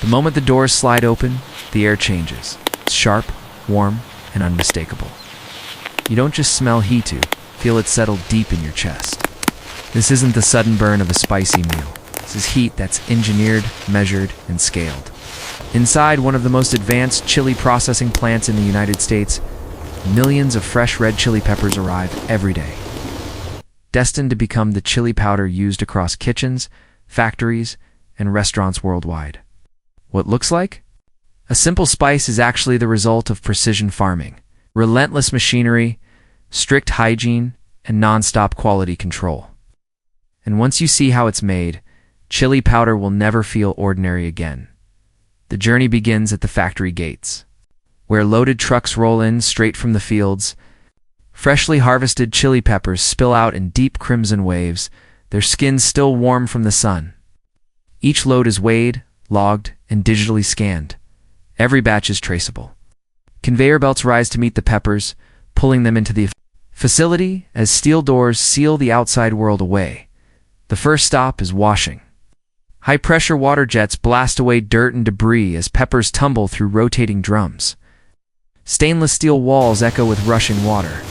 The moment the doors slide open, the air changes. It's sharp, warm, and unmistakable. You don't just smell heat, you feel it settle deep in your chest. This isn't the sudden burn of a spicy meal. This is heat that's engineered, measured, and scaled. Inside one of the most advanced chili processing plants in the United States, millions of fresh red chili peppers arrive every day, destined to become the chili powder used across kitchens, factories, and restaurants worldwide. What looks like? A simple spice is actually the result of precision farming, relentless machinery, strict hygiene, and non-stop quality control. And once you see how it's made, chili powder will never feel ordinary again. The journey begins at the factory gates, where loaded trucks roll in straight from the fields. Freshly harvested chili peppers spill out in deep crimson waves, their skins still warm from the sun. Each load is weighed, logged, and digitally scanned. Every batch is traceable. Conveyor belts rise to meet the peppers, pulling them into the facility as steel doors seal the outside world away. The first stop is washing. High-pressure water jets blast away dirt and debris as peppers tumble through rotating drums. Stainless steel walls echo with rushing water.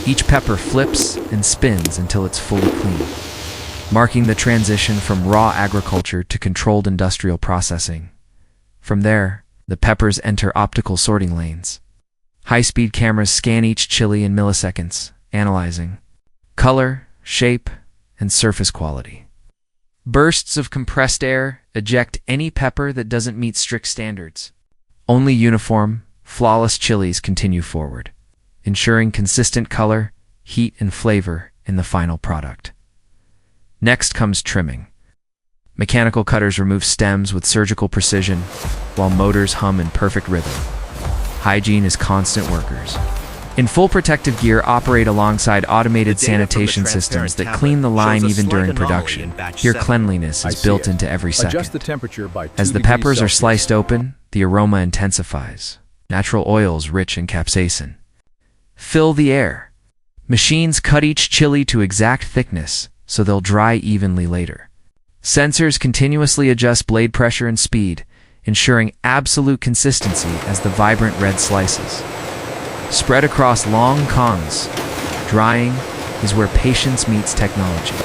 Each pepper flips and spins until it's fully clean, marking the transition from raw agriculture to controlled industrial processing. From there, the peppers enter optical sorting lanes. High-speed cameras scan each chili in milliseconds, analyzing color, shape, and surface quality. Bursts of compressed air eject any pepper that doesn't meet strict standards. Only uniform, flawless chilies continue forward, ensuring consistent color, heat, and flavor in the final product. Next comes trimming. Mechanical cutters remove stems with surgical precision, while motors hum in perfect rhythm. Hygiene is constant workers. In full protective gear operate alongside automated sanitation systems that clean the line even during production. Here cleanliness is built into every second. As the peppers are sliced open, the aroma intensifies. Natural oils rich in capsaicin fill the air. Machines cut each chili to exact thickness, so they'll dry evenly later. Sensors continuously adjust blade pressure and speed, ensuring absolute consistency as the vibrant red slices spread across long congs. Drying is where patience meets technology.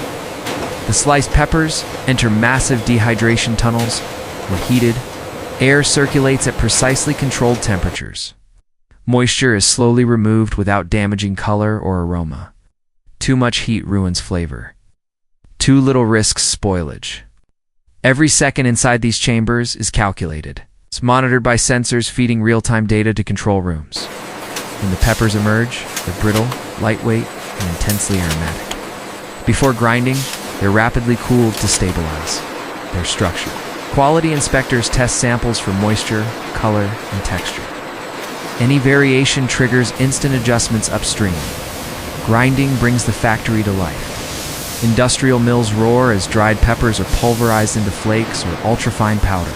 The sliced peppers enter massive dehydration tunnels where heated air circulates at precisely controlled temperatures. Moisture is slowly removed without damaging color or aroma. Too much heat ruins flavor. Too little risks spoilage. Every second inside these chambers is calculated. It's monitored by sensors feeding real-time data to control rooms. When the peppers emerge, they're brittle, lightweight, and intensely aromatic. Before grinding, they're rapidly cooled to stabilize their structure. Quality inspectors test samples for moisture, color, and texture. Any variation triggers instant adjustments upstream. Grinding brings the factory to life. Industrial mills roar as dried peppers are pulverized into flakes or ultrafine powder.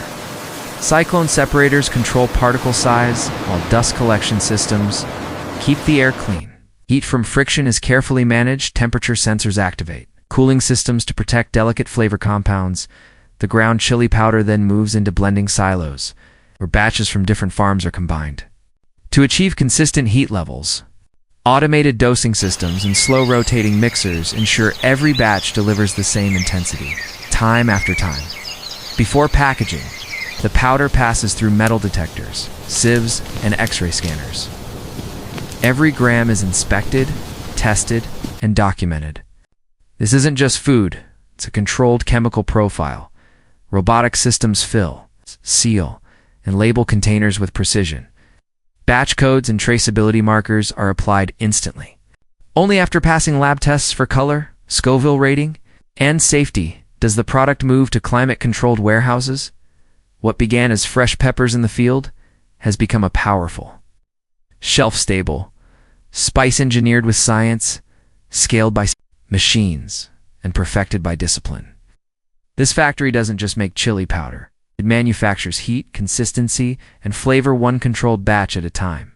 Cyclone separators control particle size, while dust collection systems keep the air clean. Heat from friction is carefully managed, temperature sensors activate. Cooling systems to protect delicate flavor compounds. The ground chili powder then moves into blending silos, where batches from different farms are combined. To achieve consistent heat levels, automated dosing systems and slow-rotating mixers ensure every batch delivers the same intensity, time after time. Before packaging, the powder passes through metal detectors, sieves, and X-ray scanners. Every gram is inspected, tested, and documented. This isn't just food, it's a controlled chemical profile. Robotic systems fill, seal, and label containers with precision. Batch codes and traceability markers are applied instantly. Only after passing lab tests for color, Scoville rating, and safety does the product move to climate-controlled warehouses. What began as fresh peppers in the field has become a powerful, shelf-stable, spice engineered with science, scaled by machines, and perfected by discipline. This factory doesn't just make chili powder. It manufactures heat, consistency, and flavor one controlled batch at a time.